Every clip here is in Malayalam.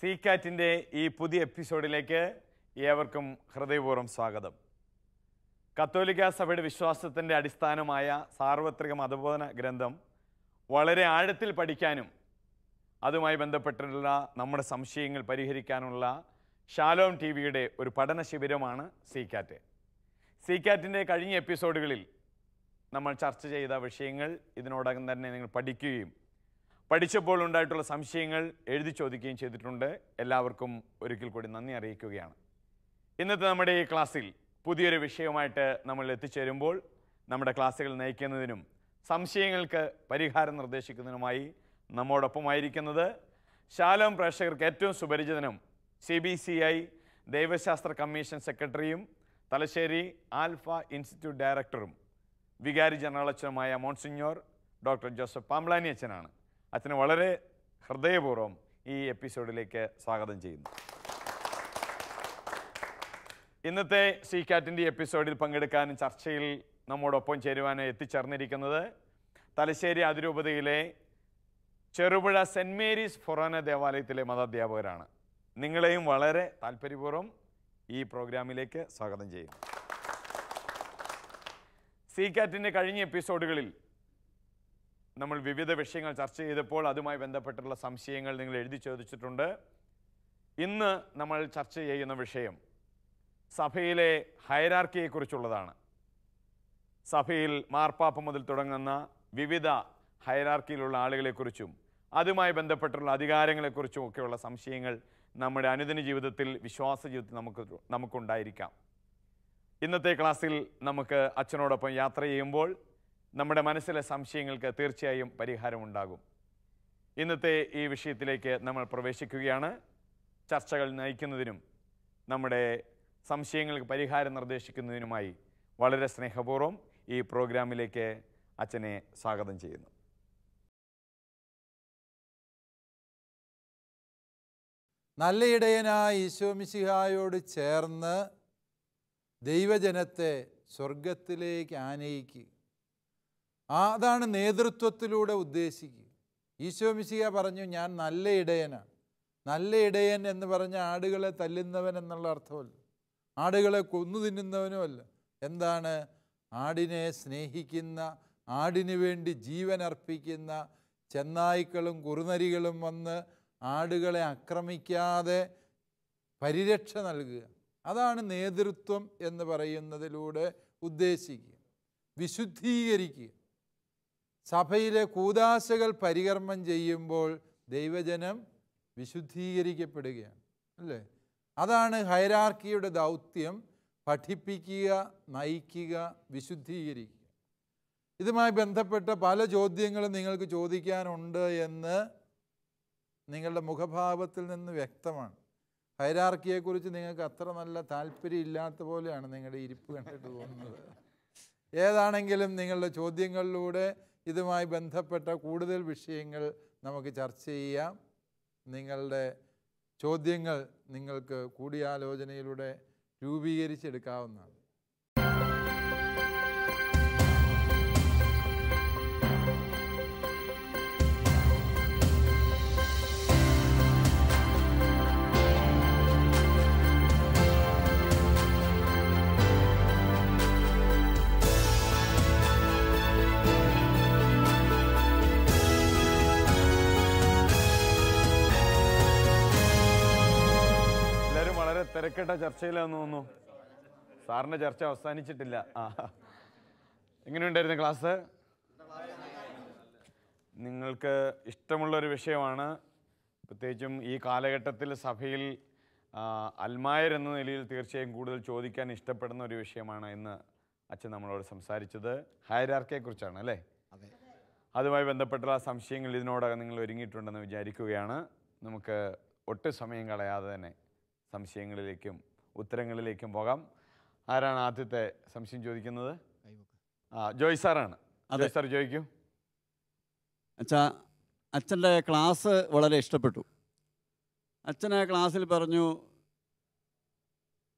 സീകാറ്റിൻ്റെ ഈ പുതിയ എപ്പിസോഡിലേക്ക് ഏവർക്കും ഹൃദയപൂർവ്വം സ്വാഗതം. കത്തോലിക്ക സഭയുടെ വിശ്വാസത്തിൻ്റെ അടിസ്ഥാനമായ സാർവത്രിക മതബോധന ഗ്രന്ഥം വളരെ ആഴത്തിൽ പഠിക്കാനും അതുമായി ബന്ധപ്പെട്ടുള്ള നമ്മുടെ സംശയങ്ങൾ പരിഹരിക്കാനുള്ള ഷാലോം ടി വിയുടെ ഒരു പഠന ശിബിരമാണ് സീകാറ്റ്. സീകാറ്റിൻ്റെ കഴിഞ്ഞ എപ്പിസോഡുകളിൽ നമ്മൾ ചർച്ച ചെയ്ത വിഷയങ്ങൾ ഇതിനോടകം തന്നെ നിങ്ങൾ പഠിക്കുകയും പഠിച്ചപ്പോൾ ഉണ്ടായിട്ടുള്ള സംശയങ്ങൾ എഴുതി ചോദിക്കുകയും ചെയ്തിട്ടുണ്ട്. എല്ലാവർക്കും ഒരിക്കൽ കൂടി നന്ദി അറിയിക്കുകയാണ്. ഇന്നത്തെ നമ്മുടെ ഈ ക്ലാസ്സിൽ പുതിയൊരു വിഷയവുമായിട്ട് നമ്മൾ എത്തിച്ചേരുമ്പോൾ നമ്മുടെ ക്ലാസ്സുകൾ നയിക്കുന്നതിനും സംശയങ്ങൾക്ക് പരിഹാരം നിർദ്ദേശിക്കുന്നതിനുമായി നമ്മോടൊപ്പമായിരിക്കുന്നത് ഷാലോം പ്രേക്ഷകർക്ക് ഏറ്റവും സുപരിചിതനും CBCI ദൈവശാസ്ത്ര കമ്മീഷൻ സെക്രട്ടറിയും തലശ്ശേരി ആൽഫ ഇൻസ്റ്റിറ്റ്യൂട്ട് ഡയറക്ടറും വികാരി ജനറൽ അച്ഛനുമായ മോൺസിഞ്ഞോർ ഡോക്ടർ ജോസഫ് പാംബ്ലാനി അച്ഛനാണ്. അച്ഛനെ വളരെ ഹൃദയപൂർവ്വം ഈ എപ്പിസോഡിലേക്ക് സ്വാഗതം ചെയ്യുന്നു. ഇന്നത്തെ സീകാറ്റിൻ്റെ എപ്പിസോഡിൽ പങ്കെടുക്കാനും ചർച്ചയിൽ നമ്മോടൊപ്പം ചേരുവാനായി എത്തിച്ചേർന്നിരിക്കുന്നത് തലശ്ശേരി അതിരൂപതയിലെ ചെറുപുഴ സെൻറ് മേരീസ് ഫൊറോന ദേവാലയത്തിലെ മതാധ്യാപകരാണ്. നിങ്ങളെയും വളരെ താല്പര്യപൂർവ്വം ഈ പ്രോഗ്രാമിലേക്ക് സ്വാഗതം ചെയ്യുന്നു. സീകാറ്റിൻ്റെ കഴിഞ്ഞ എപ്പിസോഡുകളിൽ നമ്മൾ വിവിധ വിഷയങ്ങൾ ചർച്ച ചെയ്തപ്പോൾ അതുമായി ബന്ധപ്പെട്ടുള്ള സംശയങ്ങൾ നിങ്ങൾ എഴുതി ചോദിച്ചിട്ടുണ്ട്. ഇന്ന് നമ്മൾ ചർച്ച ചെയ്യുന്ന വിഷയം സഭയിലെ ഹൈറാർക്കിയെക്കുറിച്ചുള്ളതാണ്. സഭയിൽ മാർപ്പാപ്പ മുതൽ തുടങ്ങുന്ന വിവിധ ഹൈറാർക്കിയിലുള്ള ആളുകളെക്കുറിച്ചും അതുമായി ബന്ധപ്പെട്ടുള്ള അധികാരങ്ങളെക്കുറിച്ചും ഒക്കെയുള്ള സംശയങ്ങൾ നമ്മുടെ അനുദിന ജീവിതത്തിൽ വിശ്വാസ ജീവിതത്തിൽ നമുക്കുണ്ടായിരിക്കാം. ഇന്നത്തെ ക്ലാസ്സിൽ നമുക്ക് അച്ഛനോടൊപ്പം യാത്ര ചെയ്യുമ്പോൾ നമ്മുടെ മനസ്സിലെ സംശയങ്ങൾക്ക് തീർച്ചയായും പരിഹാരമുണ്ടാകും. ഇന്നത്തെ ഈ വിഷയത്തിലേക്ക് നമ്മൾ പ്രവേശിക്കുകയാണ്. ചർച്ചകൾ നയിക്കുന്നതിനും നമ്മുടെ സംശയങ്ങൾക്ക് പരിഹാരം നിർദ്ദേശിക്കുന്നതിനുമായി വളരെ സ്നേഹപൂർവ്വം ഈ പ്രോഗ്രാമിലേക്ക് അച്ഛനെ സ്വാഗതം ചെയ്യുന്നു. നല്ല ഇടയനായ ഈശോ മിശിഹായോട് ചേർന്ന് ദൈവജനത്തെ സ്വർഗത്തിലേക്ക് ആനയിക്കുക, അതാണ് നേതൃത്വത്തിലൂടെ ഉദ്ദേശിക്കുക. ഈശോ മിശിഹ പറഞ്ഞു, ഞാൻ നല്ല ഇടയനാണ്. നല്ല ഇടയൻ എന്ന് പറഞ്ഞ ആടുകളെ തല്ലുന്നവൻ എന്നുള്ള അർത്ഥമല്ല, ആടുകളെ കൊന്നു തിന്നുന്നവനുമല്ല. എന്താണ്? ആടിനെ സ്നേഹിക്കുന്ന, ആടിനു വേണ്ടി ജീവൻ അർപ്പിക്കുന്ന, ചെന്നായ്ക്കളും കുറുനരികളും വന്ന് ആടുകളെ ആക്രമിക്കാതെ പരിരക്ഷ നൽകുക. അതാണ് നേതൃത്വം എന്ന് പറയുന്നതിലൂടെ ഉദ്ദേശിക്കുക. വിശുദ്ധീകരിക്കുക. സഭയിലെ കൂദാശകൾ പരികർമ്മം ചെയ്യുമ്പോൾ ദൈവജനം വിശുദ്ധീകരിക്കപ്പെടുകയാണ്, അല്ലേ? അതാണ് ഹൈറാർക്കിയുടെ ദൗത്യം. പഠിപ്പിക്കുക, നയിക്കുക, വിശുദ്ധീകരിക്കുക. ഇതുമായി ബന്ധപ്പെട്ട പല ചോദ്യങ്ങളും നിങ്ങൾക്ക് ചോദിക്കാനുണ്ട് എന്ന് നിങ്ങളുടെ മുഖഭാവത്തിൽ നിന്ന് വ്യക്തമാണ്. ഹൈറാർക്കിയെക്കുറിച്ച് നിങ്ങൾക്ക് അത്ര നല്ല താല്പര്യം ഇല്ലാത്ത പോലെയാണ് നിങ്ങളുടെ ഇരിപ്പ് കണ്ടിട്ട് തോന്നുന്നത്. ഏതാണെങ്കിലും നിങ്ങളുടെ ചോദ്യങ്ങളിലൂടെ ഇതുമായി ബന്ധപ്പെട്ട കൂടുതൽ വിഷയങ്ങൾ നമുക്ക് ചർച്ച ചെയ്യാം. നിങ്ങളുടെ ചോദ്യങ്ങൾ നിങ്ങൾക്ക് കൂടിയാലോചനയിലൂടെ രൂപീകരിച്ചെടുക്കാവുന്നതാണ്. തിരക്കിട്ട ചർച്ചയിലാന്ന് തോന്നുന്നു. സാറിൻ്റെ ചർച്ച അവസാനിച്ചിട്ടില്ല. എങ്ങനെയുണ്ടായിരുന്നു ക്ലാസ്? നിങ്ങൾക്ക് ഇഷ്ടമുള്ളൊരു വിഷയമാണ്. പ്രത്യേകിച്ചും ഈ കാലഘട്ടത്തിൽ സഭയിൽ അൽമായർ എന്ന നിലയിൽ തീർച്ചയായും കൂടുതൽ ചോദിക്കാൻ ഇഷ്ടപ്പെടുന്ന ഒരു വിഷയമാണ് ഇന്ന് അച്ഛൻ നമ്മളോട് സംസാരിച്ചത്. ഹൈറാർക്കിയെക്കുറിച്ചാണ്, അല്ലേ? അതുമായി ബന്ധപ്പെട്ടുള്ള സംശയങ്ങൾ ഇതിനോടകം നിങ്ങൾ ഒരുങ്ങിയിട്ടുണ്ടെന്ന് വിചാരിക്കുകയാണ്. നമുക്ക് ഒട്ടും സമയം കളയാതെ തന്നെ സംശയങ്ങളിലേക്കും ഉത്തരങ്ങളിലേക്കും പോകാം. ആരാണ് ആദ്യത്തെ സംശയം ചോദിക്കുന്നത്? ജോയ് സാറാണ്. ജോയ് സാർ ചോദിക്കൂ. അച്ഛൻ്റെ ക്ലാസ് വളരെ ഇഷ്ടപ്പെട്ടു. അച്ഛനെ ക്ലാസ്സിൽ പറഞ്ഞു,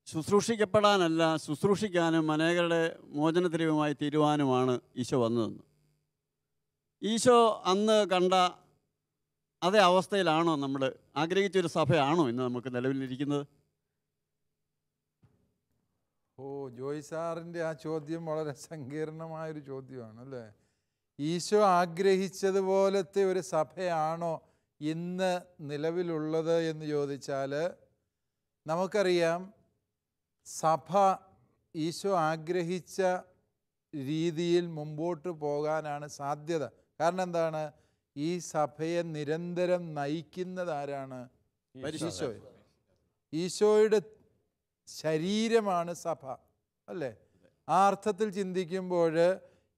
ശുശ്രൂഷിക്കപ്പെടാനല്ല ശുശ്രൂഷിക്കാനും അനേകരുടെ മോചനത്തിരിവുമായി തീരുവാനുമാണ് ഈശോ വന്നതെന്ന്. ഈശോ അന്ന് കണ്ട അതേ അവസ്ഥയിലാണോ നമ്മൾ ആഗ്രഹിച്ചൊരു സഭയാണോ ഇന്ന് നമുക്ക് നിലവിലിരിക്കുന്നത്? ജോയ് സാറിൻ്റെ ആ ചോദ്യം വളരെ സങ്കീർണമായൊരു ചോദ്യമാണ് അല്ലേ. ഈശോ ആഗ്രഹിച്ചതുപോലത്തെ ഒരു സഭയാണോ ഇന്ന് നിലവിലുള്ളത് എന്ന് ചോദിച്ചാൽ നമുക്കറിയാം, സഭ ഈശോ ആഗ്രഹിച്ച രീതിയിൽ മുമ്പോട്ട് പോകാനാണ് സാധ്യത. കാരണം എന്താണ്? ഈ സഭയെ നിരന്തരം നയിക്കുന്നത് ആരാണ്? ഈശോ. ഈശോയുടെ ശരീരമാണ് സഭ അല്ലേ. ആ അർത്ഥത്തിൽ ചിന്തിക്കുമ്പോൾ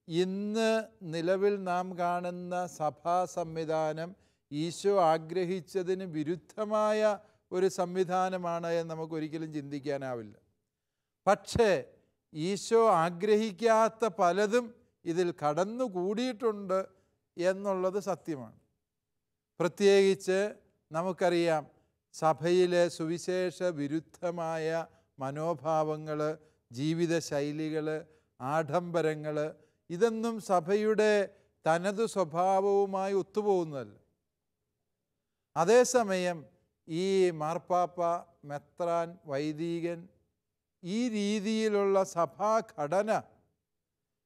ഇന്ന് നിലവിൽ നാം കാണുന്ന സഭാ സംവിധാനം ഈശോ ആഗ്രഹിച്ചതിന് വിരുദ്ധമായ ഒരു സംവിധാനമാണ് എന്ന് നമുക്കൊരിക്കലും ചിന്തിക്കാനാവില്ല. പക്ഷേ ഈശോ ആഗ്രഹിക്കാത്ത പലതും ഇതിൽ കടന്നുകൂടിയിട്ടുണ്ട് എന്നുള്ളത് സത്യമാണ്. പ്രത്യേകിച്ച് നമുക്കറിയാം, സഭയിലെ സുവിശേഷ വിരുദ്ധമായ മനോഭാവങ്ങൾ, ജീവിതശൈലികൾ, ആഡംബരങ്ങൾ, ഇതൊന്നും സഭയുടെ തനതു സ്വഭാവവുമായി ഒത്തുപോകുന്നതല്ല. അതേസമയം ഈ മാർപ്പാപ്പ, മെത്രാൻ, വൈദികൻ, ഈ രീതിയിലുള്ള സഭാഘടന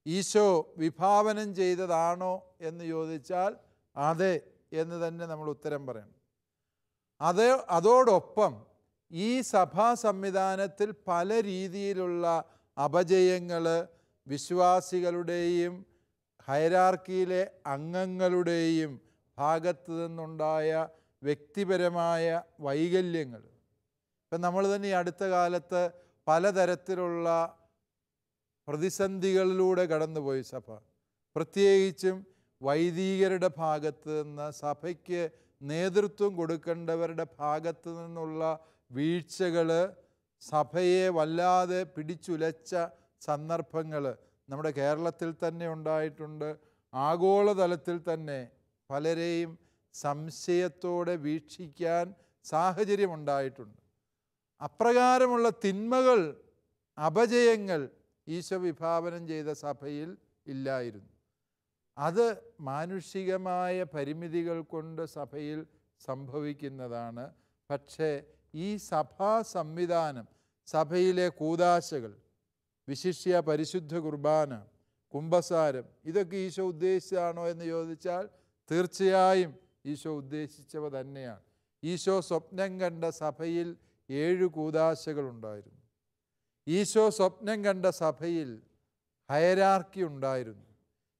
ഈശോ വിഭാവനം ചെയ്തതാണോ എന്ന് ചോദിച്ചാൽ അതെ എന്ന് തന്നെ നമ്മൾ ഉത്തരം പറയണം. അതോടൊപ്പം ഈ സഭാ സംവിധാനത്തിൽ പല രീതിയിലുള്ള അപജയങ്ങൾ വിശ്വാസികളുടെയും ഹൈറാർക്കിയിലെ അംഗങ്ങളുടെയും ഭാഗത്തു നിന്നുണ്ടായ വ്യക്തിപരമായ വൈകല്യങ്ങൾ, ഇപ്പം നമ്മൾ തന്നെ ഈ അടുത്ത കാലത്ത് പലതരത്തിലുള്ള പ്രതിസന്ധികളിലൂടെ കടന്നുപോയി സഭ. പ്രത്യേകിച്ചും വൈദികരുടെ ഭാഗത്ത് നിന്ന്, സഭയ്ക്ക് നേതൃത്വം കൊടുക്കേണ്ടവരുടെ ഭാഗത്തു നിന്നുള്ള വീഴ്ചകൾ സഭയെ വല്ലാതെ പിടിച്ചുലച്ച സന്ദർഭങ്ങൾ നമ്മുടെ കേരളത്തിൽ തന്നെ ഉണ്ടായിട്ടുണ്ട്. ആഗോളതലത്തിൽ തന്നെ പലരെയും സംശയത്തോടെ വീക്ഷിക്കാൻ സാഹചര്യമുണ്ടായിട്ടുണ്ട്. അപ്രകാരമുള്ള തിന്മകൾ, അപജയങ്ങൾ ഈശോ വിഭാവനം ചെയ്ത സഭയിൽ ഇല്ലായിരുന്നു. അത് മാനുഷികമായ പരിമിതികൾ കൊണ്ട് സഭയിൽ സംഭവിക്കുന്നതാണ്. പക്ഷേ ഈ സഭാ സംവിധാനം, സഭയിലെ കൂദാശകൾ, വിശിഷ്യ പരിശുദ്ധ കുർബാന, കുമ്പസാരം, ഇതൊക്കെ ഈശോ ഉദ്ദേശിച്ചതാണോ എന്ന് ചോദിച്ചാൽ തീർച്ചയായും ഈശോ ഉദ്ദേശിച്ചവ തന്നെയാണ്. ഈശോ സ്വപ്നം കണ്ട സഭയിൽ 7 കൂദാശകളുണ്ടായിരുന്നു. ഈശോ സ്വപ്നം കണ്ട സഭയിൽ ഹയരാർക്കി ഉണ്ടായിരുന്നു.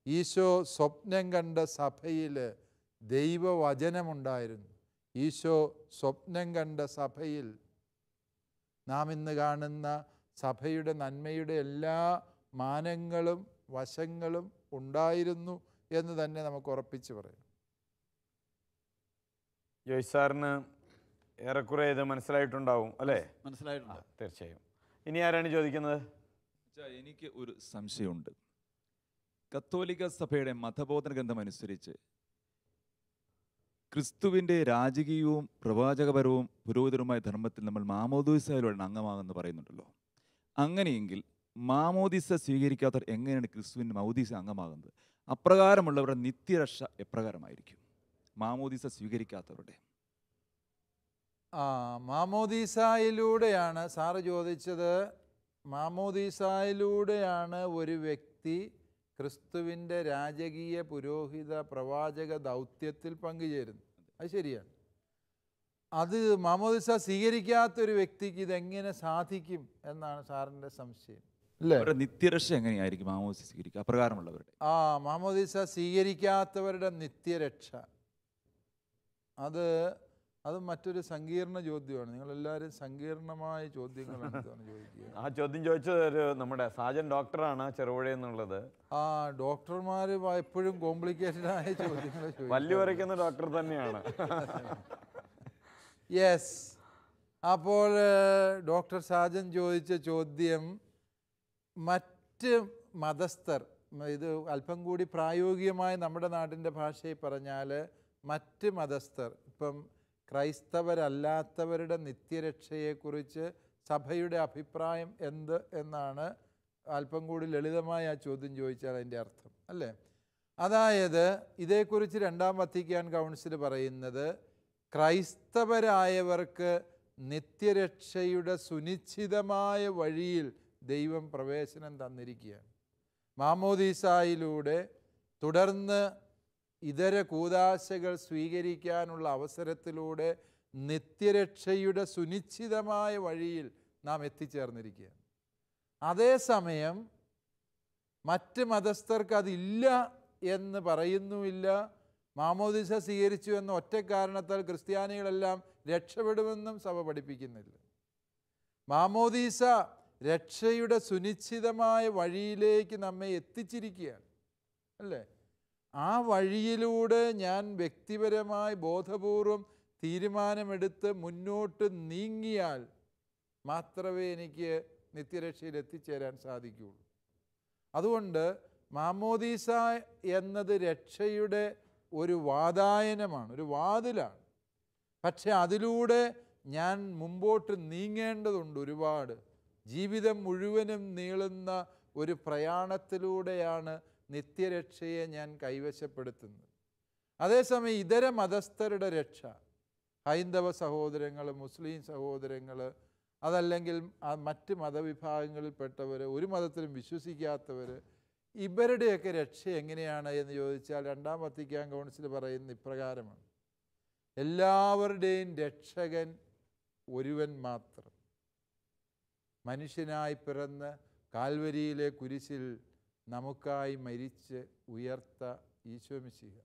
ഈശോ സ്വപ്നം കണ്ട സഭയിൽ ദൈവവചനമുണ്ടായിരുന്നു. ഈശോ സ്വപ്നം കണ്ട സഭയിൽ നാം ഇന്ന് കാണുന്ന സഭയുടെ നന്മയുടെ എല്ലാ മാനങ്ങളും വശങ്ങളും ഉണ്ടായിരുന്നു എന്ന് തന്നെ നമുക്ക് ഉറപ്പിച്ച് പറയാം. ജോയ് സാറിന് ഏറെക്കുറെ ഇത് മനസ്സിലായിട്ടുണ്ടാവും അല്ലേ? മനസ്സിലായിട്ടുണ്ട്. തീർച്ചയായും. ഇനി ആരാണ് ചോദിക്കുന്നത്? എനിക്ക് ഒരു സംശയമുണ്ട്. കത്തോലിക്ക സഭയുടെ മതബോധന ഗ്രന്ഥം അനുസരിച്ച് ക്രിസ്തുവിൻ്റെ രാജകീയവും പ്രവാചകപരവും പുരോഹിതരുമായ ധർമ്മത്തിൽ നമ്മൾ മാമോദീസയിലൂടെ അംഗമാകുമെന്ന് പറയുന്നുണ്ടല്ലോ. അങ്ങനെയെങ്കിൽ മാമോദീസ സ്വീകരിക്കാത്തവർ എങ്ങനെയാണ് ക്രിസ്തുവിൻ്റെ മൗദീസ അംഗമാകുന്നത്? അപ്രകാരമുള്ളവരുടെ നിത്യരക്ഷ എപ്രകാരമായിരിക്കും മാമോദീസ സ്വീകരിക്കാത്തവരുടെ? മാമോദീസായിലൂടെയാണ് സാറ് ചോദിച്ചത്. മാമോദീസായിലൂടെയാണ് ഒരു വ്യക്തി ക്രിസ്തുവിൻ്റെ രാജകീയ പുരോഹിത പ്രവാചക ദൗത്യത്തിൽ പങ്കുചേരുന്നത്. അത് ശരിയാണ്. അത് മാമോദീസ സ്വീകരിക്കാത്തൊരു വ്യക്തിക്ക് ഇതെങ്ങനെ സാധിക്കും എന്നാണ് സാറിൻ്റെ സംശയം അല്ലേ? നിത്യരക്ഷ എങ്ങനെയായിരിക്കും മാമോദീസ സ്വീകരിക്കുക അപ്രകാരമുള്ളവരുടെ? മാമോദീസ സ്വീകരിക്കാത്തവരുടെ നിത്യരക്ഷ അത് മറ്റൊരു സങ്കീർണ ചോദ്യമാണ്. നിങ്ങളെല്ലാവരും സങ്കീർണമായ ചോദ്യങ്ങളാണ് ചോദിക്കുക. ആ ചോദ്യം ചോദിച്ചത് നമ്മുടെ സാജൻ ഡോക്ടറാണ് ചെറുപുഴയിൽ നിന്നുള്ളത്. ഡോക്ടർമാർ എപ്പോഴും കോംപ്ലിക്കേറ്റഡ് ആയ ചോദ്യങ്ങൾ പല്ല് വരയ്ക്കുന്ന ഡോക്ടർ തന്നെയാണ്. യെസ്. അപ്പോൾ ഡോക്ടർ സാജൻ ചോദിച്ച ചോദ്യം, മറ്റ് മതസ്ഥർ, ഇത് അല്പം കൂടി പ്രായോഗികമായി നമ്മുടെ നാട്ടിൻ്റെ ഭാഷയിൽ പറഞ്ഞാൽ മറ്റ് മതസ്ഥർ, ഇപ്പം ക്രൈസ്തവരല്ലാത്തവരുടെ നിത്യരക്ഷയെക്കുറിച്ച് സഭയുടെ അഭിപ്രായം എന്ത് എന്നാണ് അല്പം കൂടി ലളിതമായ ആ ചോദ്യം ചോദിച്ചാൽ അതിൻ്റെ അർത്ഥം അല്ലേ? അതായത് ഇതേക്കുറിച്ച് രണ്ടാം വത്തിക്കാൻ കൗൺസിൽ പറയുന്നത് ക്രൈസ്തവരായവർക്ക് നിത്യരക്ഷയുടെ സുനിശ്ചിതമായ വഴിയിൽ ദൈവം പ്രവേശനം തന്നിരിക്കുകയാണ്. മാമോദീസായിലൂടെ തുടർന്ന് ഇതര കൂദാശകൾ സ്വീകരിക്കാനുള്ള അവസരത്തിലൂടെ നിത്യരക്ഷയുടെ സുനിശ്ചിതമായ വഴിയിൽ നാം എത്തിച്ചേർന്നിരിക്കുകയാണ്. അതേസമയം മറ്റ് മതസ്ഥർക്ക് അതില്ല എന്ന് പറയുന്നുമില്ല. മാമോദീസ സ്വീകരിച്ചു എന്ന ഒറ്റ കാരണത്താൽ ക്രിസ്ത്യാനികളെല്ലാം രക്ഷപ്പെടുമെന്നും സഭ പഠിപ്പിക്കുന്നില്ല. മാമോദീസ രക്ഷയുടെ സുനിശ്ചിതമായ വഴിയിലേക്ക് നമ്മെ എത്തിച്ചിരിക്കുകയാണ്, അല്ലേ? ആ വഴിയിലൂടെ ഞാൻ വ്യക്തിപരമായി ബോധപൂർവം തീരുമാനമെടുത്ത് മുന്നോട്ട് നീങ്ങിയാൽ മാത്രമേ എനിക്ക് നിത്യരക്ഷയിൽ എത്തിച്ചേരാൻ സാധിക്കുകയുള്ളൂ. അതുകൊണ്ട് മാമോദീസ എന്നത് രക്ഷയുടെ ഒരു വാതായനമാണ്, ഒരു വാതിലാണ്. പക്ഷെ അതിലൂടെ ഞാൻ മുമ്പോട്ട് നീങ്ങേണ്ടതുണ്ട്. ഒരുപാട് ജീവിതം മുഴുവനും നീളുന്ന ഒരു പ്രയാണത്തിലൂടെയാണ് നിത്യരക്ഷയെ ഞാൻ കൈവശപ്പെടുത്തുന്നത്. അതേസമയം ഇതര മതസ്ഥരുടെ രക്ഷ, ഹൈന്ദവ സഹോദരങ്ങൾ, മുസ്ലിം സഹോദരങ്ങൾ, അതല്ലെങ്കിൽ മറ്റ് മതവിഭാഗങ്ങളിൽപ്പെട്ടവർ, ഒരു മതത്തിലും വിശ്വസിക്കാത്തവർ, ഇവരുടെയൊക്കെ രക്ഷ എങ്ങനെയാണ് എന്ന് ചോദിച്ചാൽ രണ്ടാം വത്തിക്കാൻ കൗൺസിൽ പറയുന്ന ഇപ്രകാരമാണ്: എല്ലാവരുടെയും രക്ഷകൻ ഒരുവൻ മാത്രം, മനുഷ്യനായി പിറന്ന് കാൽവരിയിലെ കുരിശിൽ നമുക്കായി മരിച്ച് ഉയർത്ത ഈശോ മിശിഹ.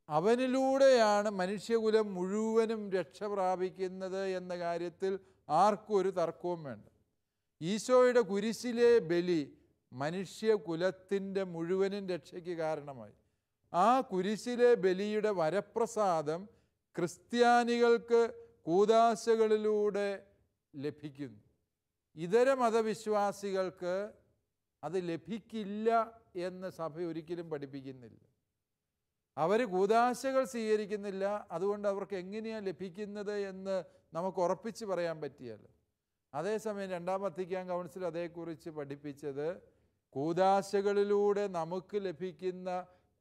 അവനിലൂടെയാണ് മനുഷ്യകുലം മുഴുവനും രക്ഷ പ്രാപിക്കുന്നത് എന്ന കാര്യത്തിൽ ആർക്കും ഒരു തർക്കവും വേണ്ട. ഈശോയുടെ കുരിശിലെ ബലി മനുഷ്യകുലത്തിൻ്റെ മുഴുവനും രക്ഷയ്ക്ക് കാരണമായി. ആ കുരിശിലെ ബലിയുടെ വരപ്രസാദം ക്രിസ്ത്യാനികൾക്ക് കൂദാശകളിലൂടെ ലഭിക്കുന്നു. ഇതര മതവിശ്വാസികൾക്ക് അത് ലഭിക്കില്ല എന്ന് സഭ ഒരിക്കലും പഠിപ്പിക്കുന്നില്ല. അവർ കൂദാശകൾ സ്വീകരിക്കുന്നില്ല, അതുകൊണ്ട് അവർക്ക് എങ്ങനെയാണ് ലഭിക്കുന്നത് എന്ന് നമുക്ക് ഉറപ്പിച്ച് പറയാൻ പറ്റിയല്ലോ. അതേസമയം രണ്ടാം വത്തിക്കാൻ കൗൺസിൽ അതേക്കുറിച്ച് പഠിപ്പിച്ചത് കൂദാശകളിലൂടെ നമുക്ക് ലഭിക്കുന്ന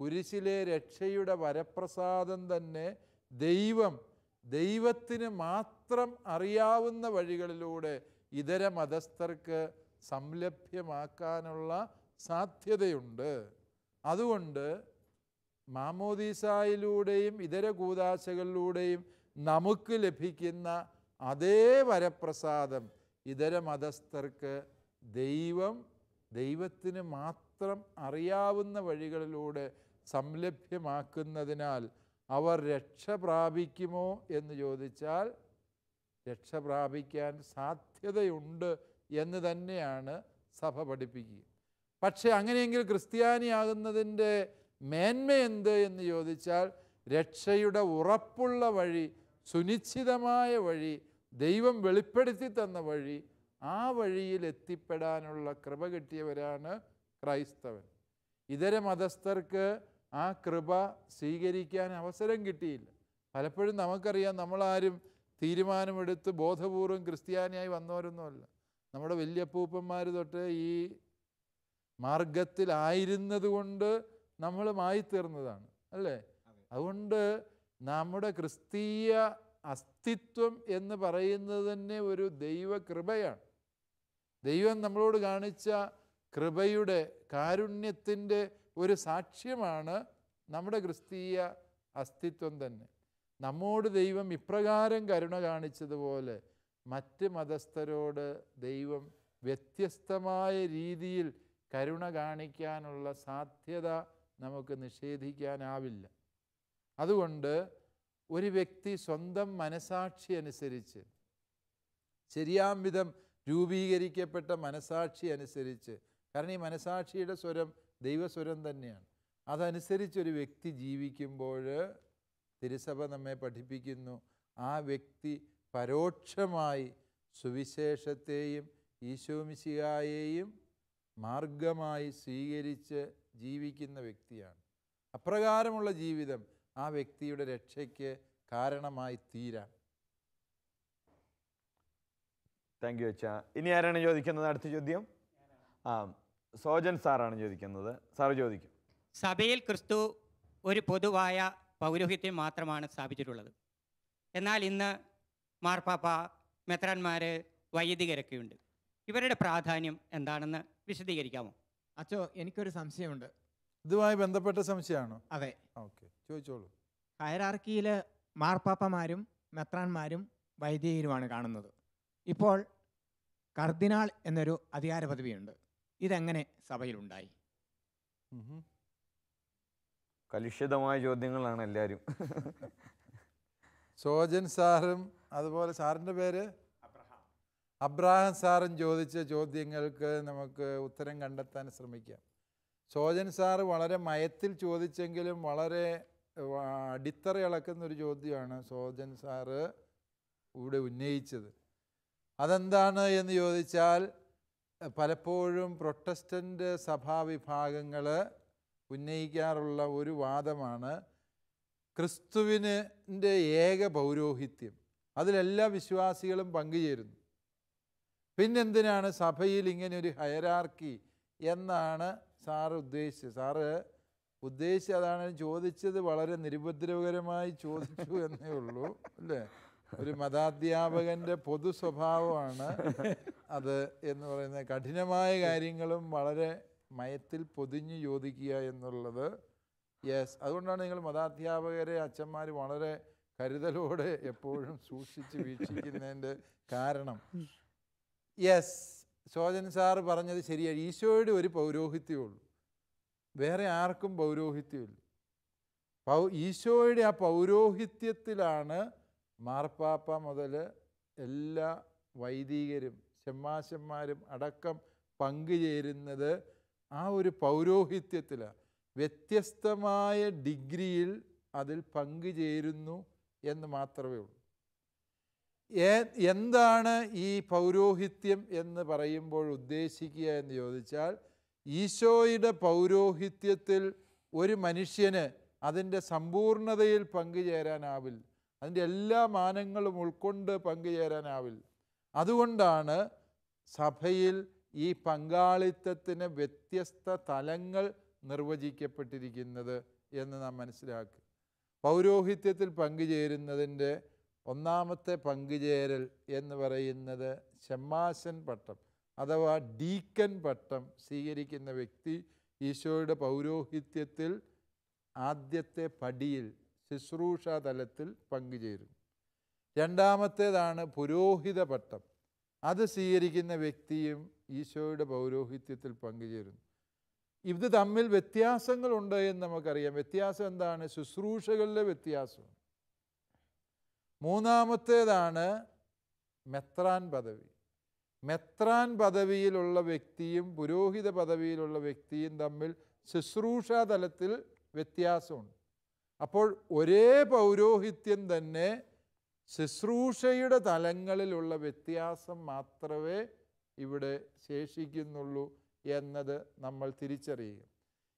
കുരിശിലെ രക്ഷയുടെ വരപ്രസാദം തന്നെ ദൈവത്തിന് മാത്രം അറിയാവുന്ന വഴികളിലൂടെ ഇതര മതസ്ഥർക്ക് സംലഭ്യമാക്കാനുള്ള സാധ്യതയുണ്ട്. അതുകൊണ്ട് മാമോദീസായിലൂടെയും ഇതര കൂദാശകളിലൂടെയും നമുക്ക് ലഭിക്കുന്ന അതേ വരപ്രസാദം ഇതര മതസ്ഥർക്ക് ദൈവത്തിന് മാത്രം അറിയാവുന്ന വഴികളിലൂടെ സംലഭ്യമാക്കുന്നതിനാൽ അവർ രക്ഷ പ്രാപിക്കുമോ എന്ന് ചോദിച്ചാൽ രക്ഷ പ്രാപിക്കാൻ സാധ്യതയുണ്ട് എന്ന് തന്നെയാണ് സഭ പഠിപ്പിക്കുക. പക്ഷേ അങ്ങനെയെങ്കിൽ ക്രിസ്ത്യാനിയാകുന്നതിൻ്റെ മേന്മ എന്ത് എന്ന് ചോദിച്ചാൽ രക്ഷയുടെ ഉറപ്പുള്ള വഴി, സുനിശ്ചിതമായ വഴി, ദൈവം വെളിപ്പെടുത്തി തന്ന വഴി, ആ വഴിയിൽ എത്തിപ്പെടാനുള്ള കൃപ കിട്ടിയവരാണ് ക്രൈസ്തവൻ. ഇതര മതസ്ഥർക്ക് ആ കൃപ സ്വീകരിക്കാൻ അവസരം കിട്ടിയില്ല. പലപ്പോഴും നമുക്കറിയാം, നമ്മളാരും തീരുമാനമെടുത്ത് ബോധപൂർവം ക്രിസ്ത്യാനിയായി വന്നവരൊന്നുമല്ല. നമ്മുടെ വല്യപ്പൂപ്പന്മാർ തൊട്ട് ഈ മാർഗത്തിലായിരുന്നത് കൊണ്ട് നമ്മളുമായി തീർന്നതാണ്, അല്ലേ? അതുകൊണ്ട് നമ്മുടെ ക്രിസ്തീയ അസ്തിത്വം എന്ന് പറയുന്നത് തന്നെ ഒരു ദൈവകൃപയാണ്. ദൈവം നമ്മളോട് കാണിച്ച കൃപയുടെ, കാരുണ്യത്തിൻ്റെ ഒരു സാക്ഷ്യമാണ് നമ്മുടെ ക്രിസ്തീയ അസ്തിത്വം തന്നെ. നമ്മോട് ദൈവം ഇപ്രകാരം കരുണ കാണിച്ചതുപോലെ മറ്റ് മതസ്ഥരോട് ദൈവം വ്യത്യസ്തമായ രീതിയിൽ കരുണ കാണിക്കാനുള്ള സാധ്യത നമുക്ക് നിഷേധിക്കാനാവില്ല. അതുകൊണ്ട് ഒരു വ്യക്തി സ്വന്തം മനസാക്ഷി അനുസരിച്ച്, ശരിയാം വിധം രൂപീകരിക്കപ്പെട്ട മനസാക്ഷി അനുസരിച്ച്, കാരണം ഈ മനസാക്ഷിയുടെ സ്വരം ദൈവസ്വരം തന്നെയാണ്, അതനുസരിച്ചൊരു വ്യക്തി ജീവിക്കുമ്പോൾ തിരുസഭ നമ്മെ പഠിപ്പിക്കുന്നു, ആ വ്യക്തി പരോക്ഷമായി സുവിശേഷത്തെയും ഈശോമിശിഹായെയും മാർഗമായി സ്വീകരിച്ച് ജീവിക്കുന്ന വ്യക്തിയാണ്. അപ്രകാരമുള്ള ജീവിതം ആ വ്യക്തിയുടെ രക്ഷയ്ക്ക് കാരണമായി തീരാം. താങ്ക് യു അച്ഛാ. ഇനി ആരാണ് ചോദിക്കുന്നത്? അടുത്ത ചോദ്യം സോജൻ സാറാണ് ചോദിക്കുന്നത്. സാറ് ചോദിക്കും. സഭയിൽ ക്രിസ്തു ഒരു പൊതുവായ പൗരോഹിത്യം മാത്രമാണ് സ്ഥാപിച്ചിട്ടുള്ളത്. എന്നാൽ ഇന്ന് മാർപ്പാപ്പ, മെത്രാന്മാർ, വൈദികരൊക്കെയുണ്ട്. ഇവരുടെ പ്രാധാന്യം എന്താണെന്ന് വിശദീകരിക്കാമോ? അച്ചോ, എനിക്കൊരു സംശയമുണ്ട്. ഇതുമായി ബന്ധപ്പെട്ട സംശയമാണോ? അതെ. ഓക്കെ, ചോദിച്ചോളൂ. ഹയറാർക്കിയിൽ മാർപ്പാപ്പമാരും മെത്രാന്മാരും വൈദികരുമാണ് കാണുന്നത്. ഇപ്പോൾ കർദിനാൾ എന്നൊരു അധികാര പദവിയുണ്ട്. ഇതെങ്ങനെ സഭയിലുണ്ടായി? കലുഷിതമായ ചോദ്യങ്ങളാണ് എല്ലാവരും. സോജൻ സാറും അതുപോലെ സാറിൻ്റെ പേര് അബ്രഹാം സാറും ചോദിച്ച ചോദ്യങ്ങൾക്ക് നമുക്ക് ഉത്തരം കണ്ടെത്താൻ ശ്രമിക്കാം. സോജൻ സാറ് വളരെ മയത്തിൽ ചോദിച്ചെങ്കിലും വളരെ അടിത്തറ ഇളക്കുന്നൊരു ചോദ്യമാണ് സോജൻ സാറ് ഇവിടെ ഉന്നയിച്ചത്. അതെന്താണ് എന്ന് ചോദിച്ചാൽ, പലപ്പോഴും പ്രൊട്ടസ്റ്റൻ്റ് സഭാവിഭാഗങ്ങൾ ഉന്നയിക്കാറുള്ള ഒരു വാദമാണ് ക്രിസ്തുവിൻ്റെ ഏക പൗരോഹിത്യം, അതിലെല്ലാ വിശ്വാസികളും പങ്കുചേരുന്നു. പിന്നെന്തിനാണ് സഭയിൽ ഇങ്ങനെ ഒരു ഹയരാർക്കി എന്നാണ് സാറ് ഉദ്ദേശിച്ചത്. സാറ് ഉദ്ദേശിച്ചത് അതാണ്. ചോദിച്ചത് വളരെ നിരുപദ്രവകരമായി ചോദിച്ചു എന്നേ ഉള്ളൂ, അല്ലേ? ഒരു മതാധ്യാപകൻ്റെ പൊതു സ്വഭാവമാണ് അത് എന്ന് പറയുന്നത്. കഠിനമായ കാര്യങ്ങളും വളരെ മയത്തിൽ പൊതിഞ്ഞു ചോദിക്കുക എന്നുള്ളത്. യെസ്, അതുകൊണ്ടാണ് നിങ്ങൾ മതാധ്യാപകരെ, അച്ഛന്മാർ വളരെ കരുതലോടെ എപ്പോഴും സൂക്ഷിച്ച് വീക്ഷിക്കുന്നതിൻ്റെ കാരണം. യെസ്, സോജൻ സാറ് പറഞ്ഞത് ശരിയാണ്. ഈശോയുടെ ഒരു പൗരോഹിത്യമേ, വേറെ ആർക്കും പൗരോഹിത്യമില്ല. ഈശോയുടെ ആ പൗരോഹിത്യത്തിലാണ് മാർപ്പാപ്പ മുതൽ എല്ലാ വൈദികരും ശമ്മാശന്മാരും അടക്കം പങ്കുചേരുന്നത്. ആ ഒരു പൗരോഹിത്യത്തിലാണ്. വ്യത്യസ്തമായ ഡിഗ്രിയിൽ അതിൽ പങ്കുചേരുന്നു എന്ന് മാത്രമേ ഉള്ളൂ. എന്താണ് ഈ പൗരോഹിത്യം എന്ന് പറയുമ്പോൾ ഉദ്ദേശിക്കുക എന്ന് ചോദിച്ചാൽ, ഈശോയുടെ പൗരോഹിത്യത്തിൽ ഒരു മനുഷ്യന് അതിൻ്റെ സമ്പൂർണതയിൽ പങ്കുചേരാനാവില്ല. അതിൻ്റെ എല്ലാ മാനങ്ങളും ഉൾക്കൊണ്ട് പങ്കുചേരാനാവില്ല. അതുകൊണ്ടാണ് സഭയിൽ ഈ പങ്കാളിത്തത്തിന് വ്യത്യസ്ത തലങ്ങൾ നിർവചിക്കപ്പെട്ടിരിക്കുന്നത് എന്ന് നാം മനസ്സിലാക്കുക. പൗരോഹിത്യത്തിൽ പങ്കുചേരുന്നതിൻ്റെ ഒന്നാമത്തെ പങ്കുചേരൽ എന്ന് പറയുന്നത് ശമ്മാശൻ പട്ടം അഥവാ ഡീക്കൻ പട്ടം സ്വീകരിക്കുന്ന വ്യക്തി ഈശോയുടെ പൗരോഹിത്യത്തിൽ ആദ്യത്തെ പടിയിൽ ശുശ്രൂഷാ തലത്തിൽ പങ്കുചേരും. രണ്ടാമത്തേതാണ് പുരോഹിത പട്ടം. അത് സ്വീകരിക്കുന്ന വ്യക്തിയും ഈശോയുടെ പൗരോഹിത്യത്തിൽ പങ്കുചേരുന്നു. ഇത് തമ്മിൽ വ്യത്യാസങ്ങളുണ്ട് എന്ന് നമുക്കറിയാം. വ്യത്യാസം എന്താണ്? ശുശ്രൂഷകളിലെ വ്യത്യാസം. മൂന്നാമത്തേതാണ് മെത്രാൻ പദവി. മെത്രാൻ പദവിയിലുള്ള വ്യക്തിയും പുരോഹിത പദവിയിലുള്ള വ്യക്തിയും തമ്മിൽ ശുശ്രൂഷാ തലത്തിൽ വ്യത്യാസമുണ്ട്. അപ്പോൾ ഒരേ പൗരോഹിത്യം തന്നെ ശുശ്രൂഷയുടെ തലങ്ങളിലുള്ള വ്യത്യാസം മാത്രമേ ഇവിടെ ശേഷിക്കുന്നുള്ളൂ എന്നത് നമ്മൾ തിരിച്ചറിയുക.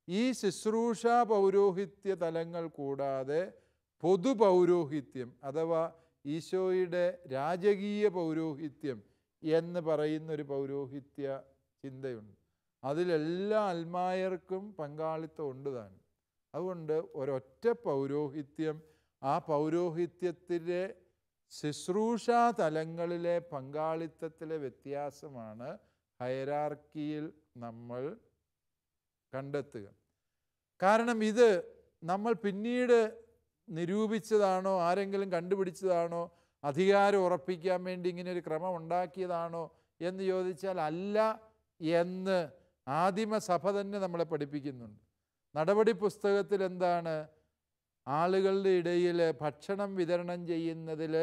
ഈ ശുശ്രൂഷാ പൗരോഹിത്യ തലങ്ങൾ കൂടാതെ പൊതുപൗരോഹിത്യം അഥവാ ഈശോയുടെ രാജകീയ പൗരോഹിത്യം എന്ന് പറയുന്നൊരു പൗരോഹിത്യ ചിന്തയുണ്ട്. അതിലെല്ലാ അൽമായർക്കും പങ്കാളിത്തം ഉണ്ട് താനും. അതുകൊണ്ട് ഒരൊറ്റ പൗരോഹിത്യം, ആ പൗരോഹിത്യത്തിലെ ശുശ്രൂഷാ തലങ്ങളിലെ പങ്കാളിത്തത്തിലെ വ്യത്യാസമാണ് ഹയരാർക്കിയിൽ നമ്മൾ കണ്ടെത്തുക. കാരണം ഇത് നമ്മൾ പിന്നീട് നിരൂപിച്ചതാണോ, ആരെങ്കിലും കണ്ടുപിടിച്ചതാണോ, അധികാരം ഉറപ്പിക്കാൻ വേണ്ടി ഇങ്ങനെ ഒരു ക്രമം ഉണ്ടാക്കിയതാണോ എന്ന് ചോദിച്ചാൽ അല്ല എന്ന് ആദിമസഭ തന്നെ നമ്മളെ പഠിപ്പിക്കുന്നുണ്ട്. നടപടി പുസ്തകത്തിൽ എന്താണ്? ആളുകളുടെ ഇടയിൽ ഭക്ഷണം വിതരണം ചെയ്യുന്നതിൽ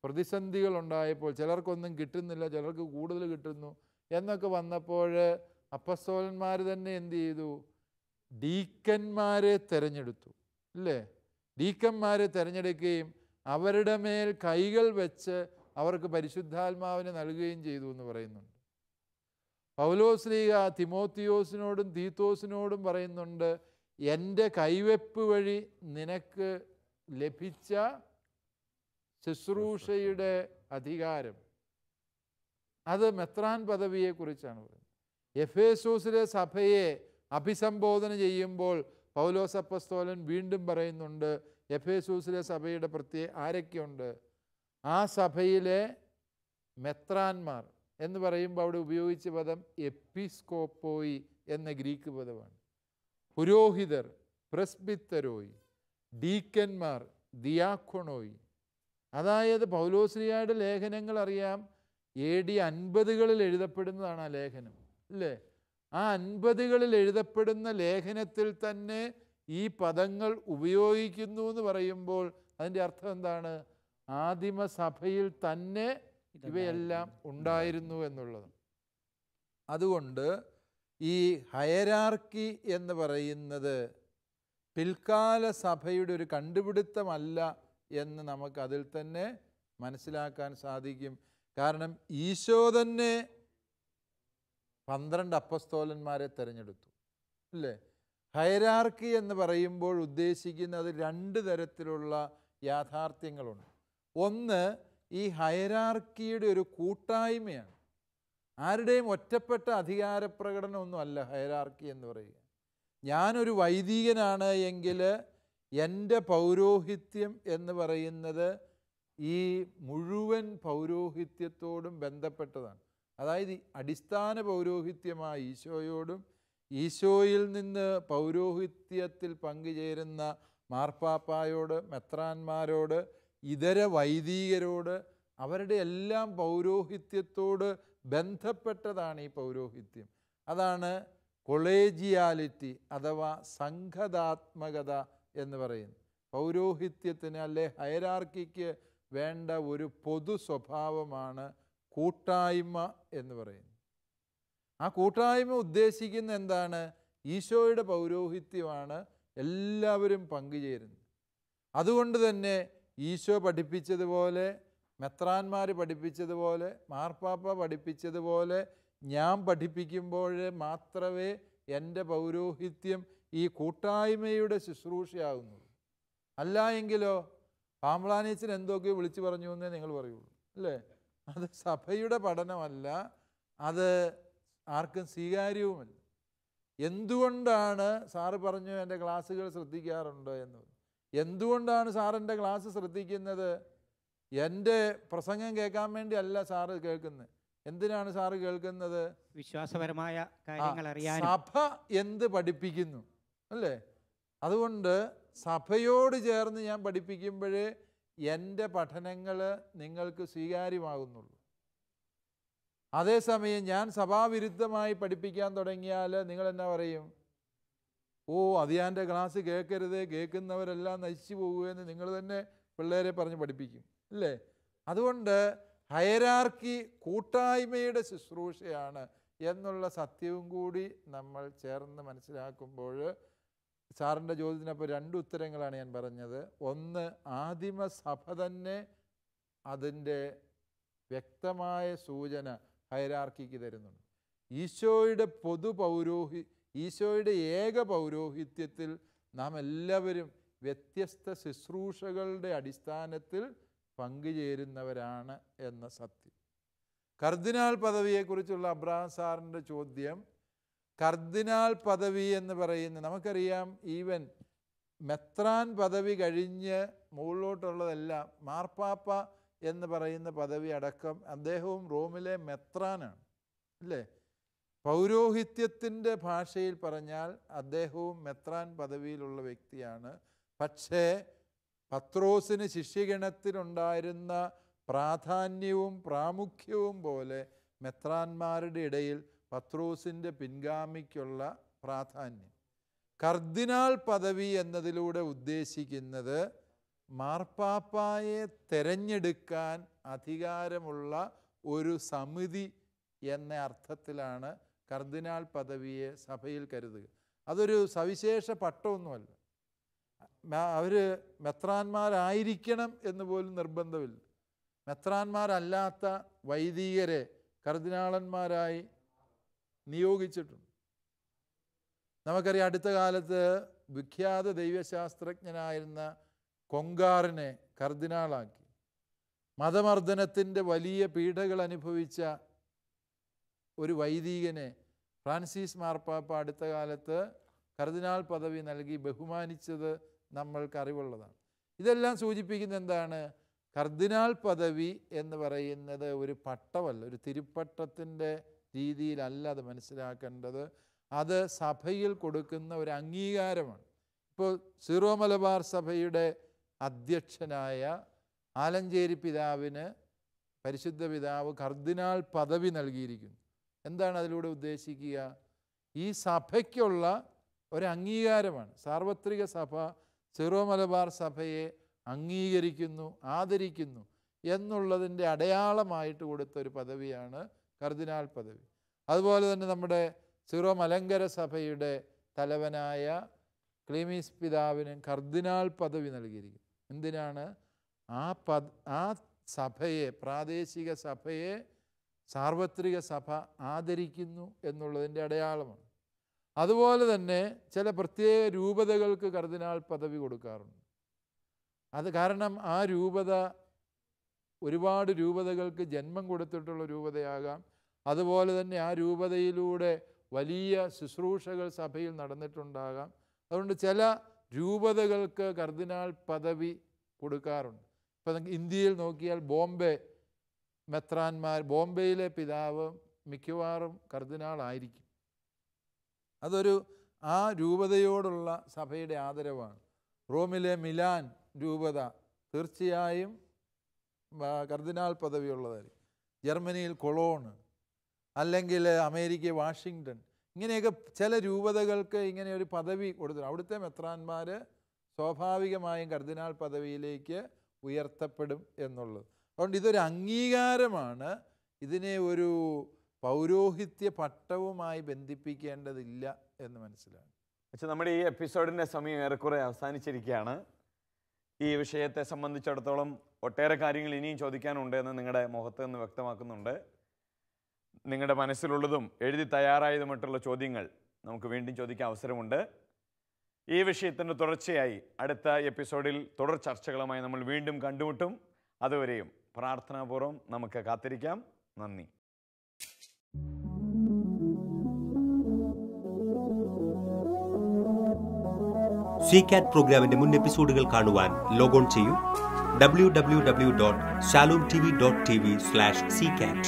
പ്രതിസന്ധികൾ ഉണ്ടായപ്പോൾ ചിലർക്കൊന്നും കിട്ടുന്നില്ല, ചിലർക്ക് കൂടുതൽ കിട്ടുന്നു എന്നൊക്കെ വന്നപ്പോൾ അപ്പസ്തോലന്മാർ തന്നെ എന്ത് ചെയ്തു? ഡീക്കന്മാരെ തിരഞ്ഞെടുത്തു, അല്ലേ? ഡീക്കന്മാരെ തിരഞ്ഞെടുക്കുകയും അവരുടെ മേൽ കൈകൾ വെച്ച് അവർക്ക് പരിശുദ്ധാത്മാവിനെ നൽകുകയും ചെയ്തു എന്ന് പറയുന്നുണ്ട്. പൗലോസ്ലീഹ തിമോത്തിയോസിനോടും തീത്തോസിനോടും പറയുന്നുണ്ട്, എൻ്റെ കൈവെപ്പ് വഴി നിനക്ക് ലഭിച്ച ശുശ്രൂഷയുടെ അധികാരം, അത് മെത്രാൻ പദവിയെക്കുറിച്ചാണ് പറയുന്നത്. എഫേസോസിലെ സഭയെ അഭിസംബോധന ചെയ്യുമ്പോൾ പൗലോസ് അപ്പസ്തോലൻ വീണ്ടും പറയുന്നുണ്ട്, എഫേസൂസിലെ സഭയുടെ ആരൊക്കെയുണ്ട്? ആ സഭയിലെ മെത്രാന്മാർ എന്ന് പറയുമ്പോൾ അവിടെ ഉപയോഗിച്ച പദം എപ്പിസ്കോപ്പോയി എന്ന ഗ്രീക്ക് പദമാണ്. പുരോഹിതർ, പ്രസ്ബിത്തരോയി, ഡീക്കന്മാർ, ദിയാഖോണോയി. അതായത് പൗലോസ്ലിഹായുടെ ലേഖനങ്ങൾ അറിയാം, AD 50 എഴുതപ്പെടുന്നതാണ് ആ ലേഖനം, അല്ലേ? ആ 50 എഴുതപ്പെടുന്ന ലേഖനത്തിൽ തന്നെ ഈ പദങ്ങൾ ഉപയോഗിക്കുന്നു എന്ന് പറയുമ്പോൾ അതിൻ്റെ അർത്ഥം എന്താണ്? ആദിമസഭയിൽ തന്നെ ഇവയെല്ലാം ഉണ്ടായിരുന്നു എന്നുള്ളത്. അതുകൊണ്ട് ഈ ഹയരാർക്കി എന്ന് പറയുന്നത് പിൽക്കാല സഭയുടെ ഒരു കണ്ടുപിടുത്തമല്ല എന്ന് നമുക്ക് അതിൽ തന്നെ മനസ്സിലാക്കാൻ സാധിക്കും. കാരണം ഈശോ തന്നെ 12 അപ്പസ്തോലന്മാരെ തിരഞ്ഞെടുത്തു, അല്ലേ? ഹയരാർക്കി എന്ന് പറയുമ്പോൾ ഉദ്ദേശിക്കുന്നത് 2 തരത്തിലുള്ള യാഥാർത്ഥ്യങ്ങളുണ്ട്. ഒന്ന്, ഈ ഹയരാർക്കിയുടെ ഒരു കൂട്ടായ്മയാണ്. ആരുടെയും ഒറ്റപ്പെട്ട അധികാരപ്രകടനമൊന്നുമല്ല ഹയരാർക്കി എന്ന് പറയുക. ഞാനൊരു വൈദികനാണ് എങ്കിൽ എൻ്റെ പൗരോഹിത്യം എന്ന് പറയുന്നത് ഈ മുഴുവൻ പൗരോഹിത്യത്തോടും ബന്ധപ്പെട്ടതാണ്. അതായത് അടിസ്ഥാന പൗരോഹിത്യമായ ഈശോയോടും ഈശോയിൽ നിന്ന് പൗരോഹിത്യത്തിൽ പങ്കുചേരുന്ന മാർപ്പാപ്പായോട്, മെത്രാന്മാരോട്, ഇതര വൈദികരോട്, അവരുടെ എല്ലാം പൗരോഹിത്യത്തോട് ബന്ധപ്പെട്ടതാണ് ഈ പൗരോഹിത്യം. അതാണ് കൊളേജിയാലിറ്റി അഥവാ സംഘതാത്മകത എന്ന് പറയുന്നത്. പൗരോഹിത്യത്തിന് അല്ലെ ഹയരാർക്കിക്ക് വേണ്ട ഒരു പൊതു സ്വഭാവമാണ് കൂട്ടായ്മ എന്ന് പറയുന്നത്. ആ കൂട്ടായ്മ ഉദ്ദേശിക്കുന്ന എന്താണ്? ഈശോയുടെ പൗരോഹിത്യമാണ് എല്ലാവരും പങ്കുചേരുന്നത്. അതുകൊണ്ട് തന്നെ ഈശോ പഠിപ്പിച്ചതുപോലെ, മെത്രാന്മാർ പഠിപ്പിച്ചതുപോലെ, മാർപ്പാപ്പ പഠിപ്പിച്ചതുപോലെ ഞാൻ പഠിപ്പിക്കുമ്പോൾ മാത്രമേ എൻ്റെ പൗരോഹിത്യം ഈ കൂട്ടായ്മയുടെ ശുശ്രൂഷയാകുന്നുള്ളൂ. അല്ല എങ്കിലോ പാമ്പ്ളാനീച്ചൻ എന്തൊക്കെയോ വിളിച്ചു പറഞ്ഞു എന്നേ നിങ്ങൾ പറയുള്ളൂ, അല്ലേ? അത് സഭയുടെ പഠനമല്ല, അത് ആർക്കും സ്വീകാര്യവുമല്ല. എന്തുകൊണ്ടാണ് സാറ് പറഞ്ഞു എൻ്റെ ക്ലാസ്സുകൾ ശ്രദ്ധിക്കാറുണ്ട് എന്ന്? എന്തുകൊണ്ടാണ് സാറിൻ്റെ ക്ലാസ് ശ്രദ്ധിക്കുന്നത്? എൻ്റെ പ്രസംഗം കേൾക്കാൻ വേണ്ടി അല്ല സാറ് കേൾക്കുന്നത്. എന്തിനാണ് സാറ് കേൾക്കുന്നത്? വിശ്വാസപരമായ കാര്യങ്ങൾ അറിയാൻ. സഭ എന്ത് പഠിപ്പിക്കുന്നു, അല്ലേ? അതുകൊണ്ട് സഭയോട് ചേർന്ന് ഞാൻ പഠിപ്പിക്കുമ്പോഴേ എൻ്റെ പഠനങ്ങൾ നിങ്ങൾക്ക് സ്വീകാര്യമാകുന്നുള്ളൂ. അതേസമയം ഞാൻ സഭാവിരുദ്ധമായി പഠിപ്പിക്കാൻ തുടങ്ങിയാൽ നിങ്ങൾ എന്നാ പറയും? ഓ, അതിയാൻ്റെ ക്ലാസ് കേൾക്കരുത്, കേൾക്കുന്നവരെല്ലാം നശിച്ചു പോകുകയെന്ന് നിങ്ങൾ തന്നെ പിള്ളേരെ പറഞ്ഞ് പഠിപ്പിക്കും, അല്ലേ? അതുകൊണ്ട് ഹയരാർക്കി കൂട്ടായ്മയുടെ ശുശ്രൂഷയാണ് എന്നുള്ള സത്യവും കൂടി നമ്മൾ ചേർന്ന് മനസ്സിലാക്കുമ്പോൾ സാറിൻ്റെ ചോദ്യത്തിനപ്പോൾ 2 ഉത്തരങ്ങളാണ് ഞാൻ പറഞ്ഞത്. ഒന്ന്, ആദിമസഭ തന്നെ അതിൻ്റെ വ്യക്തമായ സൂചന ഹയരാർക്കിക്ക് തരുന്നുണ്ട്. ഈശോയുടെ ഏക പൗരോഹിത്യത്തിൽ നാം എല്ലാവരും വ്യത്യസ്ത ശുശ്രൂഷകളുടെ അടിസ്ഥാനത്തിൽ പങ്കുചേരുന്നവരാണ് എന്ന സത്യം. കർദിനാൾ പദവിയെക്കുറിച്ചുള്ള അബ്രഹാം സാറിൻ്റെ ചോദ്യം, കർദിനാൾ പദവി എന്ന് പറയുന്നത് നമുക്കറിയാം, ഈവൻ മെത്രാൻ പദവി കഴിഞ്ഞ് മുകളിലോട്ടുള്ളതെല്ലാം മാർപ്പാപ്പ എന്ന് പറയുന്ന പദവി അടക്കം അദ്ദേഹവും റോമിലെ മെത്രാനാണ്, അല്ലേ? പൗരോഹിത്യത്തിൻ്റെ ഭാഷയിൽ പറഞ്ഞാൽ അദ്ദേഹവും മെത്രാൻ പദവിയിലുള്ള വ്യക്തിയാണ്. പക്ഷേ പത്രോസിന് ശിഷ്യഗണത്തിലുണ്ടായിരുന്ന പ്രാധാന്യവും പ്രാമുഖ്യവും പോലെ മെത്രാന്മാരുടെ ഇടയിൽ പത്രോസിൻ്റെ പിൻഗാമിക്കുള്ള പ്രാധാന്യം. കർദിനാൾ പദവി എന്നതിലൂടെ ഉദ്ദേശിക്കുന്നത് മാർപ്പാപ്പായെ തെരഞ്ഞെടുക്കാൻ അധികാരമുള്ള ഒരു സമിതി എന്ന അർത്ഥത്തിലാണ് കർദിനാൾ പദവിയെ സഭയിൽ കരുതുക. അതൊരു സവിശേഷ പട്ടമൊന്നുമല്ല. അവർ മെത്രാന്മാരായിരിക്കണം എന്ന് പോലും നിർബന്ധമില്ല. മെത്രാന്മാരല്ലാത്ത വൈദികരെ കർദിനാളന്മാരായി നിയോഗിച്ചിട്ടുണ്ട്. നമുക്കറിയാം, അടുത്ത കാലത്ത് വിഖ്യാത ദൈവശാസ്ത്രജ്ഞനായിരുന്ന കൊങ്കാറിനെ കർദിനാളാക്കി. മതമർദ്ദനത്തിൻ്റെ വലിയ പീഡകൾ അനുഭവിച്ച ഒരു വൈദികനെ ഫ്രാൻസിസ് മാർപ്പാപ്പ അടുത്ത കാലത്ത് കർദിനാൾ പദവി നൽകി ബഹുമാനിച്ചത് നമ്മൾക്ക് അറിവുള്ളതാണ്. ഇതെല്ലാം സൂചിപ്പിക്കുന്നത് എന്താണ്? കർദിനാൾ പദവി എന്ന് പറയുന്നത് ഒരു പട്ടമല്ല, ഒരു തിരുപ്പട്ടത്തിൻ്റെ രീതിയിലല്ല അത് മനസ്സിലാക്കേണ്ടത്. അത് സഭയിൽ കൊടുക്കുന്ന ഒരു അംഗീകാരമാണ്. ഇപ്പോൾ സീറോ മലബാർ സഭയുടെ അധ്യക്ഷനായ ആലഞ്ചേരി പിതാവിന് പരിശുദ്ധ പിതാവ് കർദിനാൾ പദവി നൽകിയിരിക്കുന്നു. എന്താണ് അതിലൂടെ ഉദ്ദേശിക്കുക? ഈ സഭയ്ക്കുള്ള ഒരു അംഗീകാരമാണ്. സാർവത്രിക സഭ സീറോ മലബാർ സഭയെ അംഗീകരിക്കുന്നു, ആദരിക്കുന്നു എന്നുള്ളതിൻ്റെ അടയാളമായിട്ട് കൊടുത്ത ഒരു പദവിയാണ് കർദിനാൾ പദവി. അതുപോലെ തന്നെ നമ്മുടെ സീറോ മലങ്കര സഭയുടെ തലവനായ ക്ലീമീസ് പിതാവിന് കർദിനാൾ പദവി നൽകിയിരിക്കുന്നു. എന്തിനാണ്? ആ സഭയെ, പ്രാദേശിക സഭയെ സാർവത്രിക സഭ ആദരിക്കുന്നു എന്നുള്ളതിൻ്റെ അടയാളമാണ്. അതുപോലെ തന്നെ ചില പ്രത്യേക രൂപതകൾക്ക് കർദിനാൾ പദവി കൊടുക്കാറുണ്ട്. അത് കാരണം ആ രൂപത ഒരുപാട് രൂപതകൾക്ക് ജന്മം കൊടുത്തിട്ടുള്ള രൂപതയാകാം. അതുപോലെ തന്നെ ആ രൂപതയിലൂടെ വലിയ ശുശ്രൂഷകൾ സഭയിൽ നടന്നിട്ടുണ്ടാകാം. അതുകൊണ്ട് ചില രൂപതകൾക്ക് കർദിനാൾ പദവി കൊടുക്കാറുണ്ട്. ഇപ്പം ഇന്ത്യയിൽ നോക്കിയാൽ ബോംബെയിലെ പിതാവ് മിക്കവാറും കർദിനാളായിരിക്കും. അതൊരു ആ രൂപതയോടുള്ള സഭയുടെ ആദരവാണ്. റോമിലെ മിലാൻ രൂപത തീർച്ചയായും കർദിനാൾ പദവിയുള്ളതായിരിക്കും. ജർമ്മനിയിൽ കൊളോൺ, അല്ലെങ്കിൽ അമേരിക്ക വാഷിങ്ടൺ, ഇങ്ങനെയൊക്കെ ചില രൂപതകൾക്ക് ഇങ്ങനെ ഒരു പദവി കൊടുത്തു. അവിടുത്തെ മെത്രാന്മാർ സ്വാഭാവികമായും കർദിനാൾ പദവിയിലേക്ക് ഉയർത്തപ്പെടും എന്നുള്ളത്. അതുകൊണ്ട് ഇതൊരു അംഗീകാരമാണ്. ഇതിനെ ഒരു പൗരോഹിത്യ പട്ടവുമായി ബന്ധിപ്പിക്കേണ്ടതില്ല എന്ന് മനസ്സിലാകും. പക്ഷെ നമ്മുടെ ഈ എപ്പിസോഡിൻ്റെ സമയം ഏറെക്കുറെ അവസാനിച്ചിരിക്കുകയാണ്. ഈ വിഷയത്തെ സംബന്ധിച്ചിടത്തോളം ഒട്ടേറെ കാര്യങ്ങൾ ഇനിയും ചോദിക്കാനുണ്ട് എന്ന് നിങ്ങളുടെ മുഖത്ത് നിന്ന് വ്യക്തമാക്കുന്നുണ്ട്. നിങ്ങളുടെ മനസ്സിലുള്ളതും എഴുതി തയ്യാറായതുമായിട്ടുള്ള ചോദ്യങ്ങൾ നമുക്ക് വീണ്ടും ചോദിക്കാൻ അവസരമുണ്ട്. ഈ വിഷയത്തിൻ്റെ തുടർച്ചയായി അടുത്ത എപ്പിസോഡിൽ തുടർ ചർച്ചകളുമായി നമ്മൾ വീണ്ടും കണ്ടുമുട്ടും. അതുവരെയും പ്രാർത്ഥനാപൂർവ്വം നമുക്ക് കാത്തിരിക്കാം. നന്ദി. CCAT പ്രോഗ്രാമിന്റെ മുൻ എപ്പിസോഡുകൾ കാണുവാൻ ലോഗോൺ ചെയ്യൂ www.shalomtv.tv/ccat.